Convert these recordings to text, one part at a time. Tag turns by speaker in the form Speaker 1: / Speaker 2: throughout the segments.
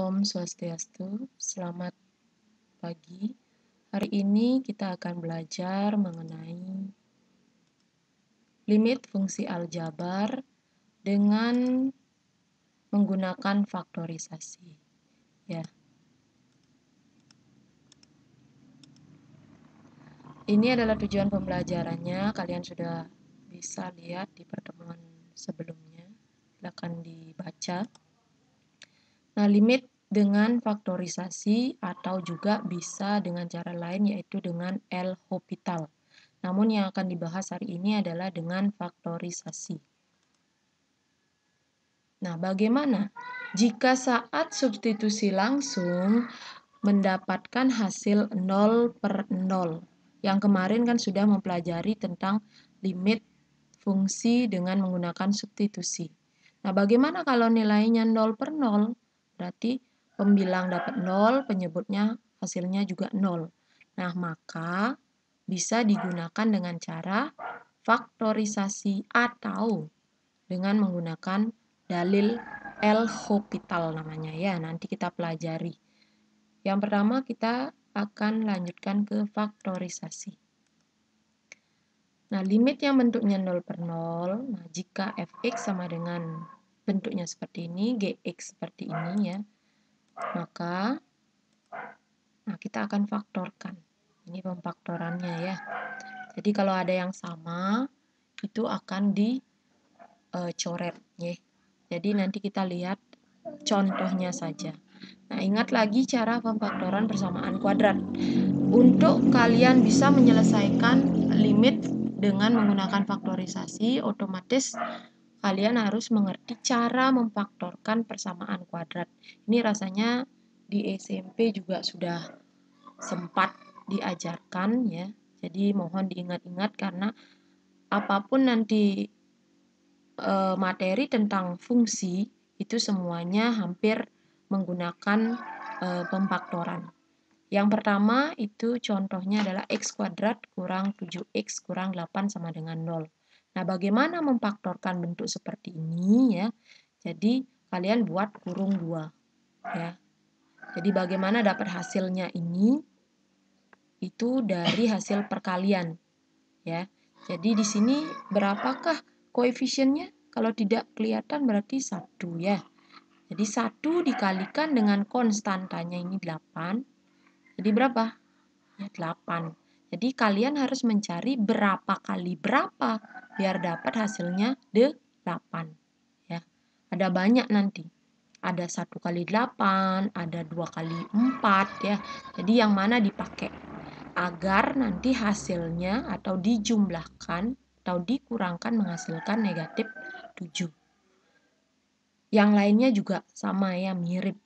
Speaker 1: Om Swastiastu, selamat pagi. Hari ini kita akan belajar mengenai limit fungsi aljabar dengan menggunakan faktorisasi. Ya, ini adalah tujuan pembelajarannya. Kalian sudah bisa lihat di pertemuan sebelumnya. Silakan dibaca. Nah, limit dengan faktorisasi atau juga bisa dengan cara lain yaitu dengan L'Hopital. Namun yang akan dibahas hari ini adalah dengan faktorisasi. Nah, bagaimana jika saat substitusi langsung mendapatkan hasil 0/0? Yang kemarin kan sudah mempelajari tentang limit fungsi dengan menggunakan substitusi. Nah, bagaimana kalau nilainya 0/0? Berarti pembilang dapat 0, penyebutnya hasilnya juga 0. Nah, maka bisa digunakan dengan cara faktorisasi atau dengan menggunakan dalil L'Hopital namanya ya. Nanti kita pelajari. Yang pertama kita akan lanjutkan ke faktorisasi. Nah, limit yang bentuknya 0/0, nah jika fx sama dengan bentuknya seperti ini, gx seperti ini ya, maka kita akan faktorkan. Ini pemfaktorannya ya. Jadi kalau ada yang sama, itu akan dicoret ya. Jadi nanti kita lihat contohnya saja. Nah, ingat lagi cara pemfaktoran persamaan kuadrat. Untuk kalian bisa menyelesaikan limit dengan menggunakan faktorisasi, otomatis kalian harus mengerti cara memfaktorkan persamaan kuadrat. Ini rasanya di SMP juga sudah sempat diajarkan ya. Jadi mohon diingat-ingat karena apapun nanti materi tentang fungsi itu semuanya hampir menggunakan pemfaktoran. Yang pertama itu contohnya adalah x kuadrat kurang 7x kurang 8 sama dengan 0. Nah, bagaimana memfaktorkan bentuk seperti ini ya? Jadi, kalian buat kurung 2 ya. Jadi, bagaimana dapat hasilnya ini? Itu dari hasil perkalian ya. Jadi, di sini berapakah koefisiennya? Kalau tidak kelihatan berarti 1 ya. Jadi, 1 dikalikan dengan konstantanya ini 8. Jadi, berapa? Ya, 8. Jadi kalian harus mencari berapa kali berapa biar dapat hasilnya 8 ya. Ada banyak nanti. Ada 1 kali 8, ada 2 kali 4 ya. Jadi yang mana dipakai agar nanti hasilnya atau dijumlahkan atau dikurangkan menghasilkan negatif 7. Yang lainnya juga sama ya, mirip.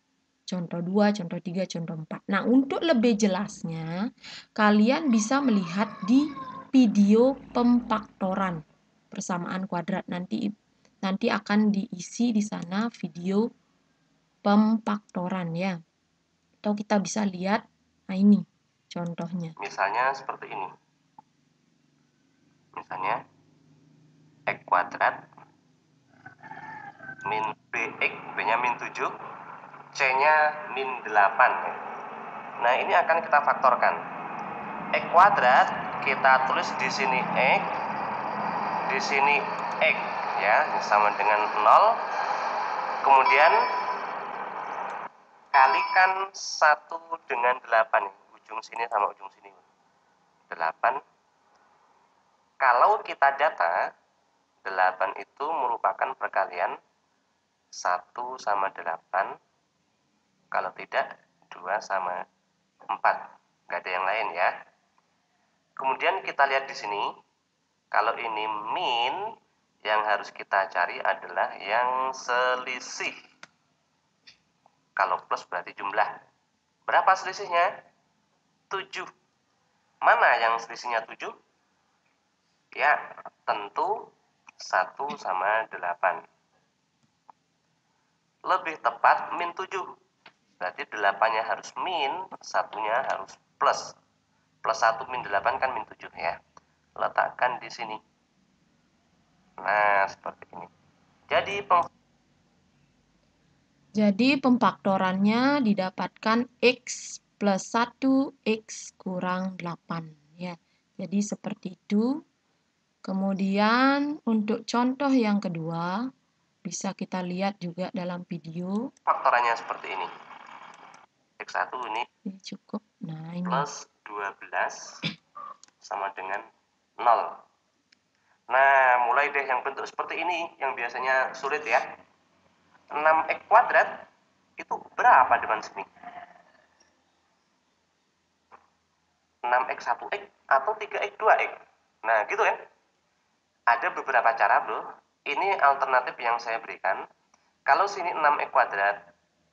Speaker 1: Contoh 2, contoh 3, contoh 4. Nah, untuk lebih jelasnya, kalian bisa melihat di video pemfaktoran persamaan kuadrat. Nanti akan diisi di sana video pemfaktoran ya. Atau kita bisa lihat, nah ini contohnya.
Speaker 2: Misalnya seperti ini. Misalnya, x kuadrat min bx, b-nya min 7, c-nya min 8 ya. Nah, ini akan kita faktorkan. X kuadrat kita tulis di sini x, di sini x ya, sama dengan 0. Kemudian kalikan 1 dengan 8, ujung sini sama ujung sini. 8. Kalau kita data 8 itu merupakan perkalian 1 sama 8, kalau tidak 2 sama 4, nggak ada yang lain ya. Kemudian kita lihat di sini, kalau ini min, yang harus kita cari adalah yang selisih. Kalau plus berarti jumlah. Berapa selisihnya? 7. Mana yang selisihnya 7? Ya, tentu 1 sama 8. Lebih tepat min 7. Berarti 8-nya harus min, 1-nya harus plus. Plus 1 min 8 kan min 7 ya. Letakkan di sini. Nah, seperti ini. Jadi
Speaker 1: Jadi pemfaktorannya didapatkan X plus 1, X kurang 8. Ya. Jadi seperti itu. Kemudian untuk contoh yang kedua, bisa kita lihat juga dalam video.
Speaker 2: Faktorannya seperti ini. X1 ini
Speaker 1: Cukup. Nah, ini.
Speaker 2: plus 12 sama dengan 0. Nah, mulai deh yang bentuk seperti ini, yang biasanya sulit ya. 6x kuadrat itu berapa depan sini? 6x 1x atau 3x 2x? Nah, gitu kan? Ada beberapa cara, bro. Ini alternatif yang saya berikan. Kalau sini 6x kuadrat,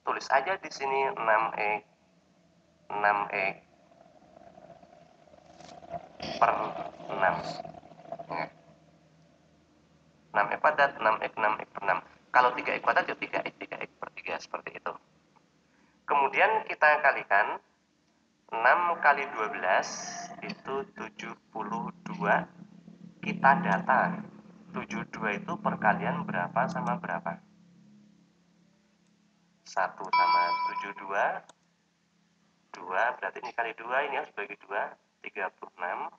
Speaker 2: tulis aja di sini 6x 6x per 6. Ya. 6x kuadrat, 6x, 6x per 6. Kalau 3x kuadrat, ya 3x per 3, seperti itu. Kemudian kita kalikan 6 kali 12 itu 72. Kita data 72 itu perkalian berapa sama berapa? 1 sama 72. 2 berarti ini kali 2, ini harus bagi 2, 36.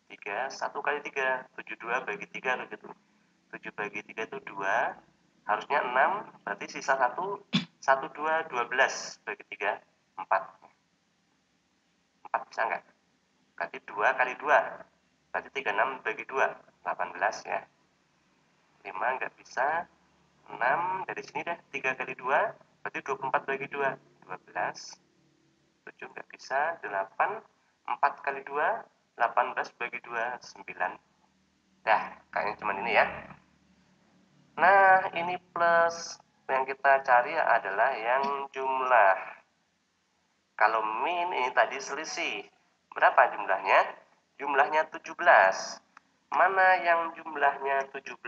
Speaker 2: 3, 1 kali 3, 72 bagi 3 begitu. 7 bagi 3 itu 2, harusnya 6, berarti sisa 1, 1, 2, 12 bagi 3, 4. 4 bisa enggak? Berarti 2 kali 2, berarti 36 bagi 2, 18 ya. 5 enggak bisa, 6 dari sini deh, 3 kali 2, berarti 24 bagi 2, 12. 7 enggak bisa, 8, 4 kali 2, 18 bagi 2, 9. Dah, kayaknya cuma ini ya. Nah, ini plus yang kita cari adalah yang jumlah. Kalau min ini tadi selisih. Berapa jumlahnya? Jumlahnya 17. Mana yang jumlahnya 17?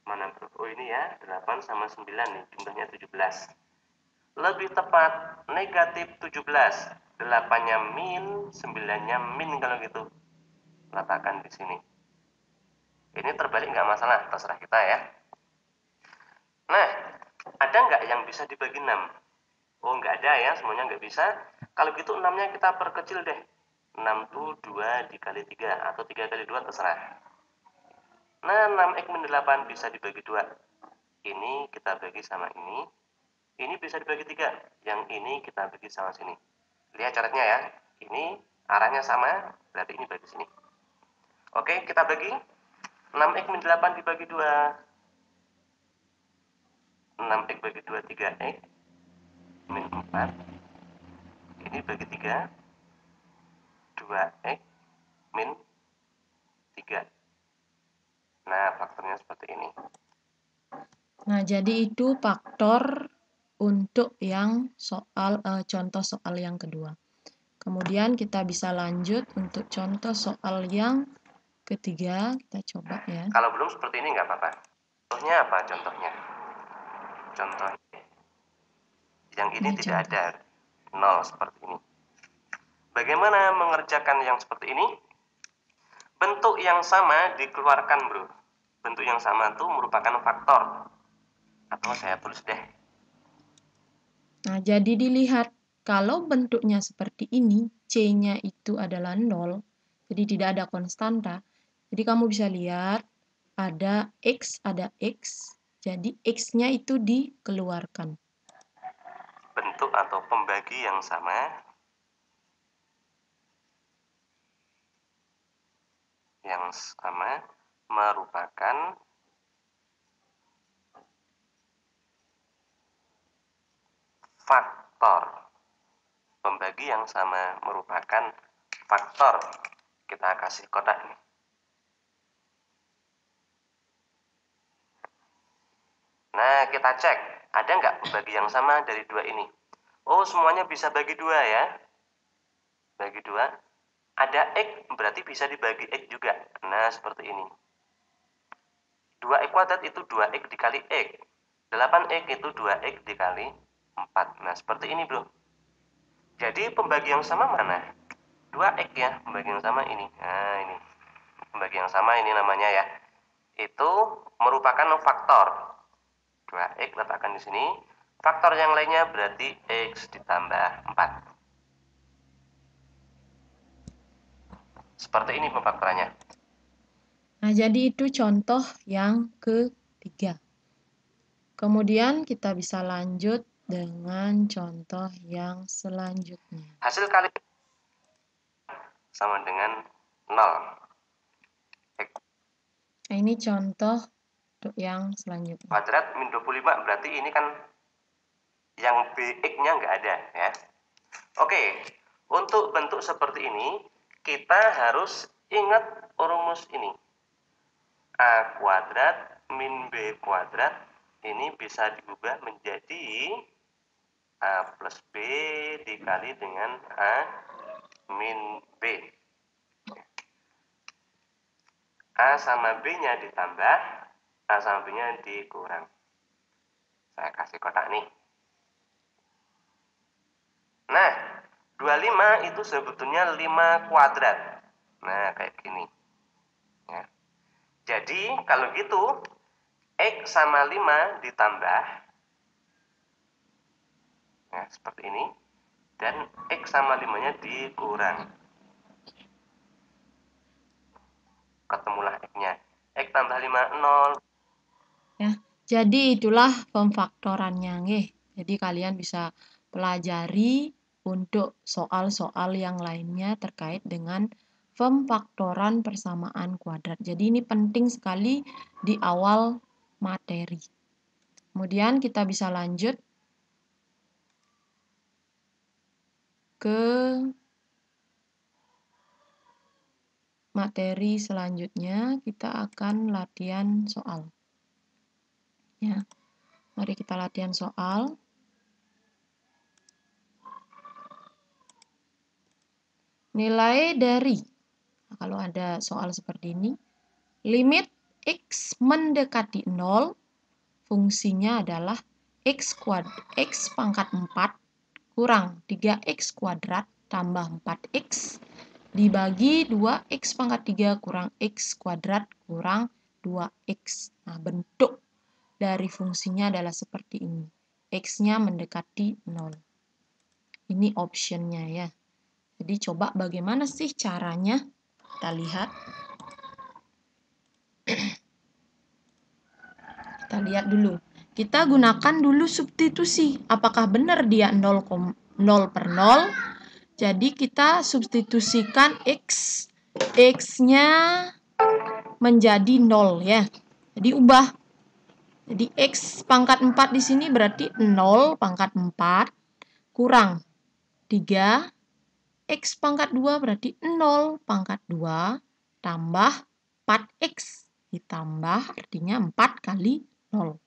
Speaker 2: Mana bro? Oh ini ya, 8 sama 9 nih, jumlahnya 17. Lebih tepat, negatif 17. 8-nya min, 9-nya min kalau gitu. Letakkan di sini. Ini terbalik nggak masalah, terserah kita ya. Nah, ada nggak yang bisa dibagi 6? Oh, nggak ada ya, semuanya nggak bisa. Kalau gitu 6-nya kita perkecil deh. 6 itu 2 dikali 3, atau 3 kali 2 terserah. Nah, 6x min 8 bisa dibagi 2. Ini kita bagi sama ini. Ini bisa dibagi 3. Yang ini kita bagi sama sini. Lihat coretnya ya. Ini arahnya sama, berarti ini bagi sini. Oke, kita bagi. 6x min 8 dibagi 2. 6x bagi 2, 3x. Min 4. Ini bagi 3. 2x min 3. Nah, faktornya seperti ini.
Speaker 1: Nah, jadi itu faktor untuk yang contoh soal yang kedua. Kemudian kita bisa lanjut untuk contoh soal yang ketiga. Kita coba ya.
Speaker 2: Kalau belum seperti ini nggak apa-apa. Contohnya apa contohnya? Contohnya yang ini tidak ada 0 seperti ini. Bagaimana mengerjakan yang seperti ini? Bentuk yang sama dikeluarkan, bro. Bentuk yang sama itu merupakan faktor. Atau saya tulis deh.
Speaker 1: Nah, jadi dilihat kalau bentuknya seperti ini, C-nya itu adalah 0, jadi tidak ada konstanta. Jadi kamu bisa lihat ada X, jadi X-nya itu dikeluarkan.
Speaker 2: Bentuk atau pembagi yang sama merupakan faktor. Pembagi yang sama merupakan faktor. Kita kasih kotak nih. Nah, kita cek. Ada nggak pembagi yang sama dari dua ini? Oh, semuanya bisa bagi 2 ya. Bagi 2. Ada X, berarti bisa dibagi X juga. Nah, seperti ini. 2X kuadrat itu 2X dikali X. 8X itu 2X dikali 4. Nah, seperti ini, bro. Jadi, pembagi yang sama mana? 2X ya, pembagi yang sama ini. Nah, ini. Pembagi yang sama ini namanya ya. Itu merupakan faktor. 2x letakkan di sini. Faktor yang lainnya berarti x ditambah 4. Seperti ini pemfaktorannya.
Speaker 1: Nah, jadi itu contoh yang ketiga. Kemudian kita bisa lanjut dengan contoh yang selanjutnya.
Speaker 2: Hasil kali sama dengan 0.
Speaker 1: Nah, ini contoh untuk yang selanjutnya.
Speaker 2: Kuadrat min 25 berarti ini kan yang bx-nya nggak ada ya. Oke, untuk bentuk seperti ini kita harus ingat rumus ini. A kuadrat min B kuadrat ini bisa diubah menjadi A plus B dikali dengan A min B. A sama B-nya ditambah, A sama B-nya dikurang. Saya kasih kotak nih. Nah, 25 itu sebetulnya 5 kuadrat. Nah, kayak gini. Ya. Jadi, kalau gitu, X sama 5 ditambah. Nah, seperti ini. Dan X sama 5-nya dikurang. Ketemulah X-nya. X tambah 5, 0.
Speaker 1: Ya, jadi itulah pemfaktorannya, nggih. Jadi kalian bisa pelajari untuk soal-soal yang lainnya terkait dengan pemfaktoran persamaan kuadrat. Jadi ini penting sekali di awal materi. Kemudian kita bisa lanjut ke materi selanjutnya. Kita akan latihan soal. Ya, mari kita latihan soal. Nilai dari, nah, kalau ada soal seperti ini, limit X mendekati 0, fungsinya adalah X pangkat 4 kurang 3X kuadrat tambah 4X dibagi 2X pangkat 3 kurang X kuadrat kurang 2X. Nah, bentuk dari fungsinya adalah seperti ini. X-nya mendekati 0. Ini optionnya ya. Jadi coba bagaimana sih caranya? Kita lihat. Kita lihat dulu. Kita gunakan dulu substitusi. Apakah benar dia 0 per 0? Jadi kita substitusikan X. X-nya menjadi 0 ya. Jadi ubah. Jadi X pangkat 4 di sini berarti 0 pangkat 4 kurang 3. X pangkat 2 berarti 0 pangkat 2 tambah 4X. Ditambah artinya 4 kali 0.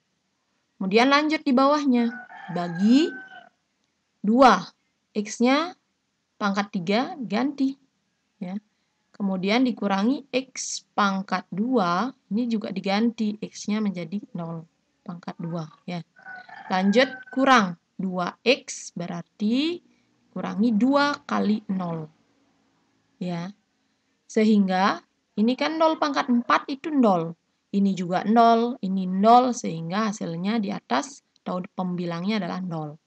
Speaker 1: Kemudian lanjut di bawahnya. Bagi 2. X-nya pangkat 3 ganti. Ya. Kemudian dikurangi X pangkat 2. Ini juga diganti. X-nya menjadi 0 pangkat 2. Ya. Lanjut kurang 2X berarti kurangi 2 kali 0. Ya. Sehingga ini kan 0 pangkat 4 itu 0. Ini juga 0, ini 0, sehingga hasilnya di atas atau pembilangnya adalah 0.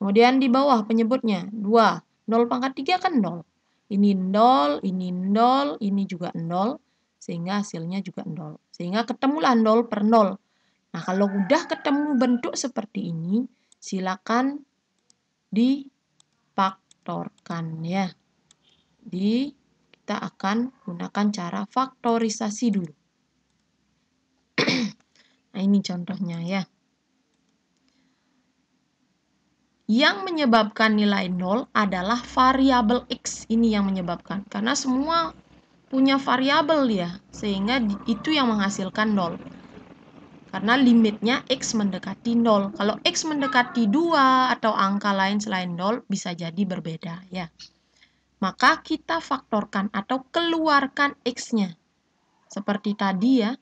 Speaker 1: Kemudian di bawah penyebutnya 2. 0 pangkat 3 kan 0. Ini 0, ini 0, ini juga 0, sehingga hasilnya juga 0. Sehingga ketemulah 0 per 0. Nah, kalau udah ketemu bentuk seperti ini, silakan difaktorkan ya. Kita akan gunakan cara faktorisasi dulu. Nah, ini contohnya ya. Yang menyebabkan nilai 0 adalah variabel X. Ini yang menyebabkan. Karena semua punya variabel ya. Sehingga itu yang menghasilkan 0. Karena limitnya X mendekati 0. Kalau X mendekati 2 atau angka lain selain 0, bisa jadi berbeda ya. Maka kita faktorkan atau keluarkan X-nya. Seperti tadi ya,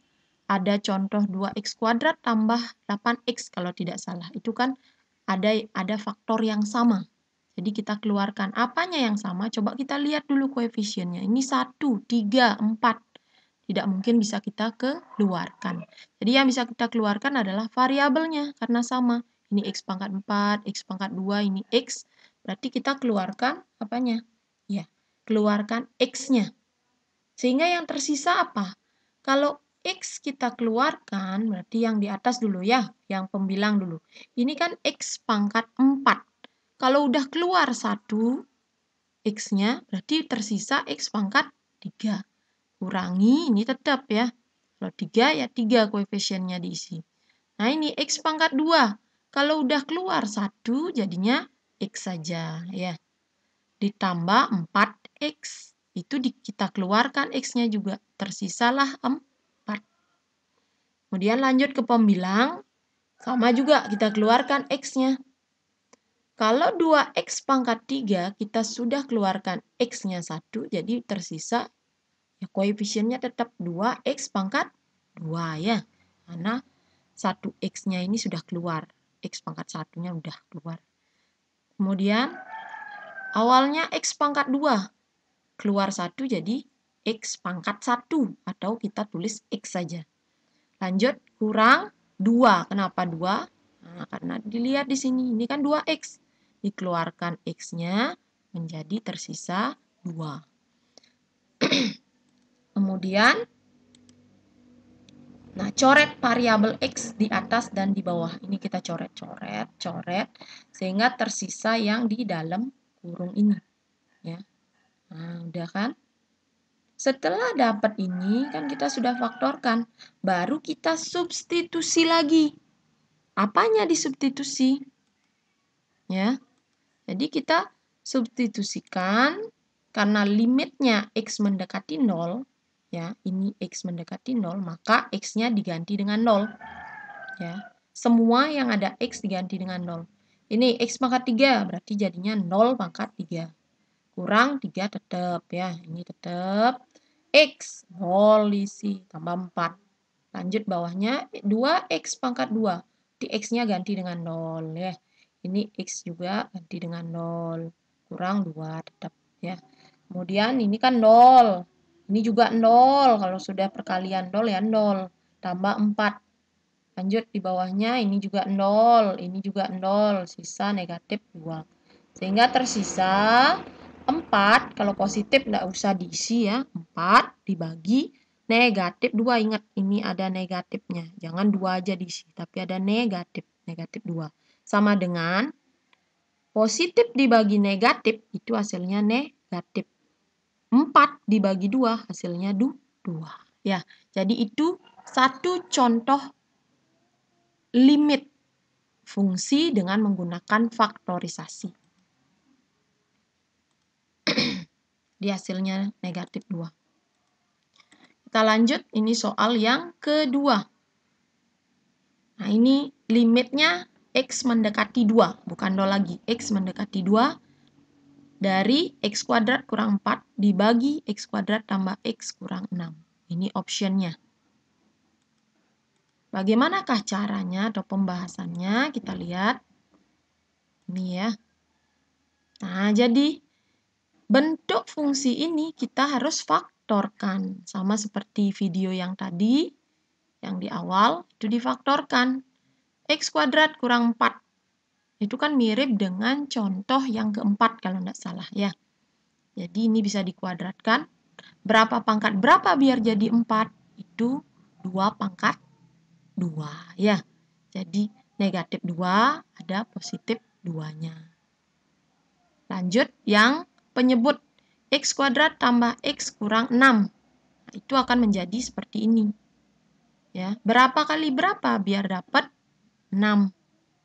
Speaker 1: ada contoh 2X kuadrat tambah 8X kalau tidak salah. Itu kan ada faktor yang sama. Jadi kita keluarkan apanya yang sama, coba kita lihat dulu koefisiennya. Ini 1, 3, 4. tidak mungkin bisa kita keluarkan. Jadi yang bisa kita keluarkan adalah variabelnya karena sama. Ini X pangkat 4, X pangkat 2, ini X. Berarti kita keluarkan apanya? Ya, keluarkan X-nya. Sehingga yang tersisa apa? Kalau X kita keluarkan, berarti yang di atas dulu ya, yang pembilang dulu. Ini kan X pangkat 4. Kalau udah keluar 1, X-nya, berarti tersisa X pangkat 3. Kurangi, ini tetap ya. Kalau 3 ya 3 koefisiennya diisi. Nah ini X pangkat 2. Kalau udah keluar 1, jadinya X saja ya. Ditambah 4X. Itu kita keluarkan X-nya juga. Tersisalah 4. Kemudian lanjut ke pembilang. Sama juga kita keluarkan X-nya. Kalau 2X pangkat 3, kita sudah keluarkan X-nya 1, jadi tersisa ya koefisiennya tetap 2X pangkat 2 ya. Karena 1X-nya ini sudah keluar. X pangkat 1-nya udah keluar. Kemudian awalnya X pangkat 2. Keluar 1 jadi X pangkat 1. Atau kita tulis X saja. Lanjut kurang 2. Kenapa 2? Nah, karena dilihat di sini. Ini kan 2X. Dikeluarkan X-nya menjadi tersisa 2. Kemudian, nah coret variabel X di atas dan di bawah. Ini kita coret, sehingga tersisa yang di dalam kurung ini. Ya. Nah, udah kan? Setelah dapat ini, kan kita sudah faktorkan. Baru kita substitusi lagi. Apanya disubstitusi? Ya. Jadi kita substitusikan karena limitnya X mendekati 0, ya, ini X mendekati 0, maka X-nya diganti dengan 0. Ya. Semua yang ada X diganti dengan 0. Ini X pangkat 3, berarti jadinya 0 pangkat 3. Kurang 3 tetap, ya. Ini tetap. X, 0 isi, tambah 4. Lanjut bawahnya, 2X pangkat 2. Di X-nya ganti dengan 0, ya. Ini X juga ganti dengan 0. Kurang 2 tetap ya. Kemudian ini kan 0. Ini juga 0. Kalau sudah perkalian 0 ya 0. Tambah 4. Lanjut di bawahnya ini juga 0. Ini juga 0. Sisa negatif 2. Sehingga tersisa 4. Kalau positif nggak usah diisi ya. 4 dibagi negatif 2. Ingat ini ada negatifnya. Jangan 2 aja diisi. Tapi ada negatif. Negatif 2. Sama dengan positif dibagi negatif, itu hasilnya negatif. 4 dibagi 2, hasilnya 2. Ya, jadi itu satu contoh limit fungsi dengan menggunakan faktorisasi. Di hasilnya negatif 2. Kita lanjut, ini soal yang kedua. Nah, ini limitnya X mendekati 2, bukan 0 lagi. X mendekati 2 dari X kuadrat kurang 4 dibagi X kuadrat tambah X kurang 6. Ini optionnya. Bagaimanakah caranya atau pembahasannya? Kita lihat. Ini ya. Nah, jadi bentuk fungsi ini kita harus faktorkan. Sama seperti video yang tadi, yang di awal, itu difaktorkan. X kuadrat kurang 4. Itu kan mirip dengan contoh yang keempat kalau tidak salah ya. Jadi ini bisa dikuadratkan. Berapa pangkat berapa biar jadi 4? Itu 2 pangkat 2 ya. Jadi negatif 2 ada positif 2-nya. Lanjut yang penyebut X kuadrat tambah X kurang 6. Nah, itu akan menjadi seperti ini. Ya, berapa kali berapa biar dapat 6.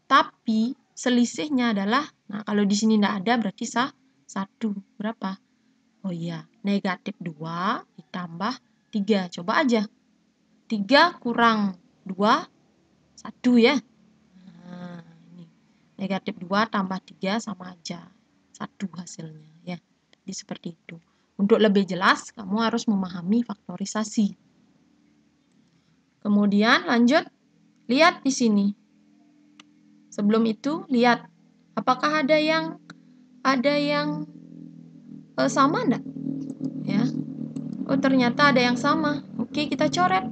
Speaker 1: Tapi selisihnya adalah, nah kalau di sini tidak ada berarti 1. Berapa? Oh iya, negatif 2 ditambah 3. Coba aja. 3 kurang 2, 1 ya. Nah, ini. Negatif 2 tambah 3 sama aja. 1 hasilnya ya. Jadi seperti itu. Untuk lebih jelas, kamu harus memahami faktorisasi. Kemudian lanjut, lihat di sini. Sebelum itu, lihat. Apakah ada yang sama enggak? Ya. Oh, ternyata ada yang sama. Oke, kita coret.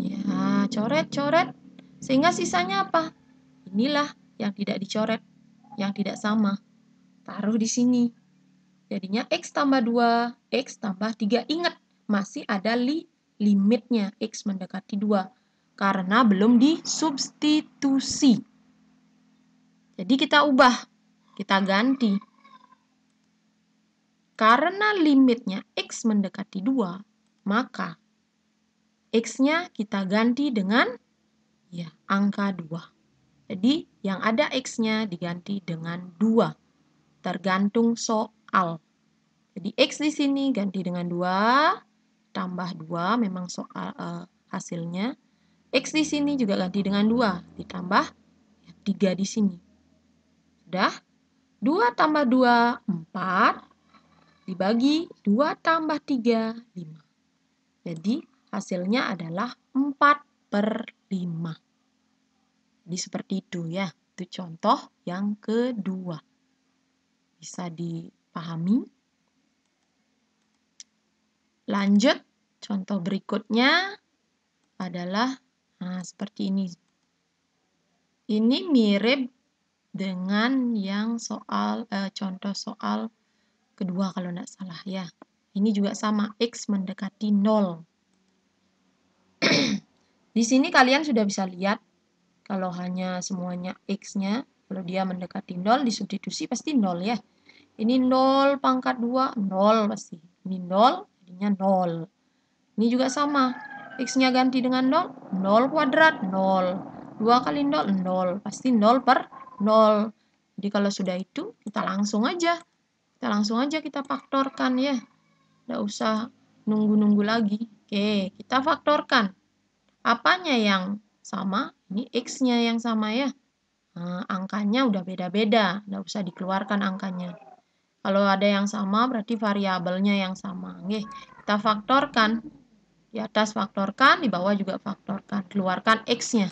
Speaker 1: Ya, coret. Sehingga sisanya apa? Inilah yang tidak dicoret, yang tidak sama. Taruh di sini. Jadinya X tambah 2, X tambah 3. Ingat, masih ada limitnya X mendekati 2. Karena belum disubstitusi. Jadi kita ubah, kita ganti. Karena limitnya X mendekati 2, maka X-nya kita ganti dengan ya angka 2. Jadi yang ada X-nya diganti dengan 2. Tergantung soal. Jadi X di sini ganti dengan 2, tambah 2 memang soal hasilnya. X di sini juga ganti dengan 2, ditambah 3 di sini. Sudah? 2 tambah 2, 4. Dibagi 2 tambah 3, 5. Jadi hasilnya adalah 4/5. Jadi seperti itu ya. Itu contoh yang kedua. Bisa dipahami? Lanjut, contoh berikutnya adalah seperti ini. Ini mirip dengan yang contoh soal kedua kalau tidak salah ya. Ini juga sama, X mendekati 0. Di sini kalian sudah bisa lihat, kalau hanya semuanya X-nya, kalau dia mendekati 0, disubstitusi pasti 0 ya. Ini 0 pangkat 2, 0 pasti. Ini 0, jadinya 0. Ini juga sama. X-nya ganti dengan 0, 0 kuadrat, 0. 2 kali 0, 0. Pasti 0/0. Jadi kalau sudah itu, kita langsung aja. Kita faktorkan ya. Nggak usah nunggu-nunggu lagi. Oke, kita faktorkan. Apanya yang sama? Ini X-nya yang sama ya. Nah, angkanya udah beda-beda. Nggak usah dikeluarkan angkanya. Kalau ada yang sama, berarti variabelnya yang sama. Oke, kita faktorkan. Di atas faktorkan, di bawah juga faktorkan. Keluarkan X-nya.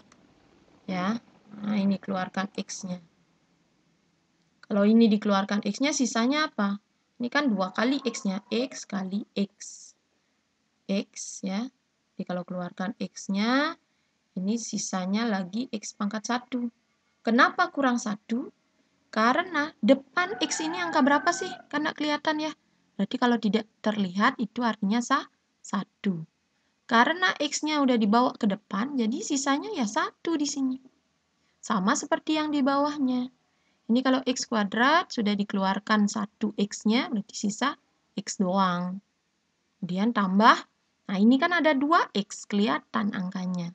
Speaker 1: Ya. Nah, ini keluarkan X-nya. Kalau ini dikeluarkan X-nya, sisanya apa? Ini kan 2 kali X-nya. X kali X. X ya. Jadi kalau keluarkan X-nya, ini sisanya lagi X pangkat 1. Kenapa kurang 1? Karena depan X ini angka berapa sih? Kan nggak kelihatan ya. Berarti kalau tidak terlihat, itu artinya 1. Karena X-nya udah dibawa ke depan, jadi sisanya ya 1 di sini. Sama seperti yang di bawahnya. Ini kalau X kuadrat sudah dikeluarkan 1 X-nya, berarti sisa X doang. Kemudian tambah, nah ini kan ada 2X, kelihatan angkanya.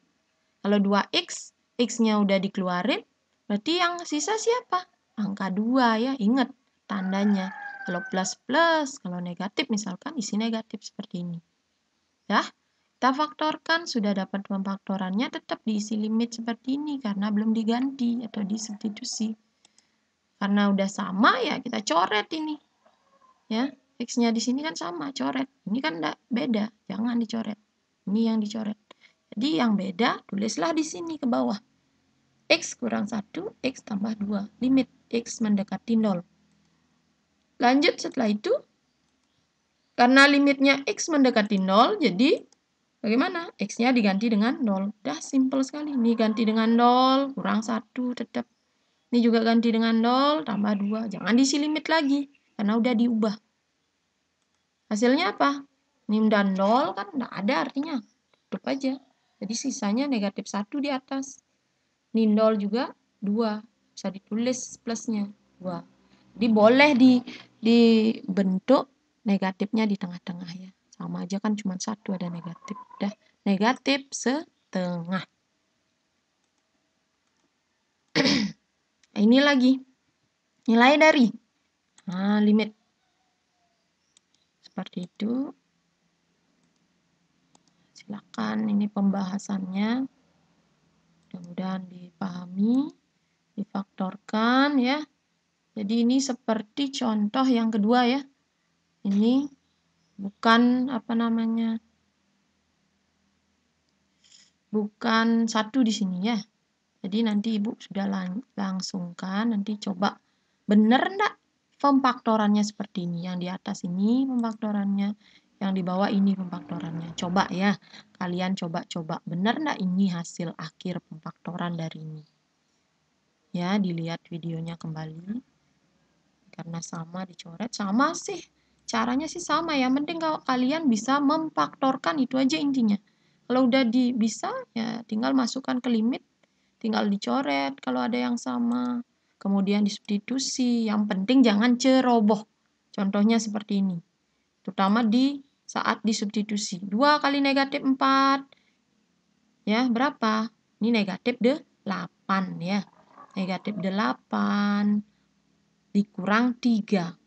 Speaker 1: Kalau 2X, X-nya udah dikeluarin, berarti yang sisa siapa? Angka 2 ya, ingat tandanya. Kalau plus plus, kalau negatif misalkan isi negatif seperti ini. Ya, kita faktorkan, sudah dapat pemfaktorannya, tetap diisi limit seperti ini karena belum diganti atau disubstitusi. Karena udah sama ya kita coret ini. Ya, X-nya di sini kan sama, coret. Ini kan enggak beda, jangan dicoret. Ini yang dicoret. Jadi yang beda tulislah di sini ke bawah. X kurang 1, X tambah 2. Limit X mendekati 0. Lanjut setelah itu, karena limitnya X mendekati 0, jadi bagaimana? X-nya diganti dengan 0. Udah simple sekali. Ini ganti dengan 0, kurang 1 tetap. Ini juga ganti dengan 0, tambah 2. Jangan diisi limit lagi, karena udah diubah. Hasilnya apa? Ini udah 0 kan, nggak ada artinya. Tutup aja. Jadi sisanya negatif 1 di atas. Ini 0 juga 2. Bisa ditulis plusnya 2. Jadi boleh dibentuk negatifnya di tengah-tengah ya. Sama aja kan cuma 1 ada negatif. Udah negatif setengah. Ini lagi. Nilai dari. Nah, limit. Seperti itu. Silakan, ini pembahasannya. Mudah-mudahan dipahami, difaktorkan ya. Jadi ini seperti contoh yang kedua ya. Ini bukan bukan 1 di sini ya. Jadi nanti Ibu sudah langsungkan, nanti coba benar enggak pemfaktorannya seperti ini. Yang di atas ini pemfaktorannya, Yang di bawah ini pemfaktorannya. Coba ya, kalian coba-coba. Benar nggak ini hasil akhir pemfaktoran dari ini? Ya, dilihat videonya kembali. Karena sama dicoret, sama sih. Caranya sih sama ya. Penting kalau kalian bisa memfaktorkan, itu aja intinya. Kalau udah bisa, ya tinggal masukkan ke limit, tinggal dicoret kalau ada yang sama. Kemudian disubstitusi. Yang penting jangan ceroboh. Contohnya seperti ini. Terutama di saat disubstitusi. 2 kali negatif 4. Ya, berapa? Ini negatif 8 ya. Negatif 8 dikurang 3.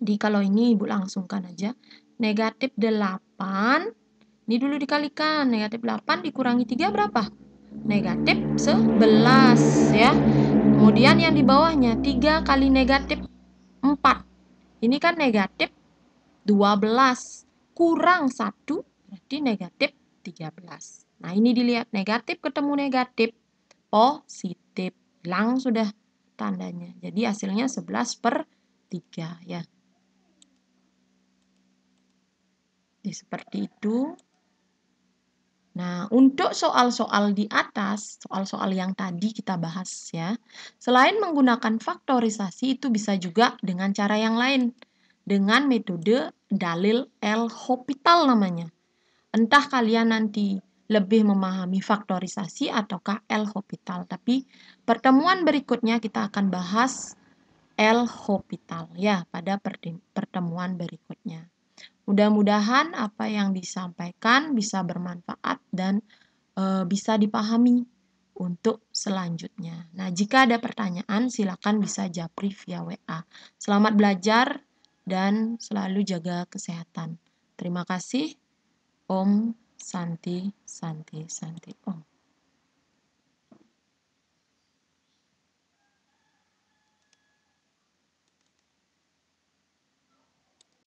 Speaker 1: Jadi kalau ini Ibu langsungkan aja. Negatif 8. Ini dulu dikalikan. Negatif 8 dikurangi 3 berapa? Negatif 11 ya. Kemudian yang di bawahnya 3 kali negatif 4. Ini kan negatif 12 kurang 1 berarti negatif 13. Nah, ini dilihat negatif ketemu negatif positif. Hilang sudah tandanya. Jadi hasilnya 11/3 ya. Jadi seperti itu. Nah, untuk soal-soal di atas, soal-soal yang tadi kita bahas ya, selain menggunakan faktorisasi itu bisa juga dengan cara yang lain, dengan metode dalil L'Hopital namanya. Entah kalian nanti lebih memahami faktorisasi ataukah L'Hopital, tapi pertemuan berikutnya kita akan bahas L'Hopital ya pada pertemuan berikutnya. Mudah-mudahan apa yang disampaikan bisa bermanfaat dan bisa dipahami untuk selanjutnya. Nah, jika ada pertanyaan silakan bisa japri via WA. Selamat belajar dan selalu jaga kesehatan. Terima kasih. Om Santi Santi Santi Om.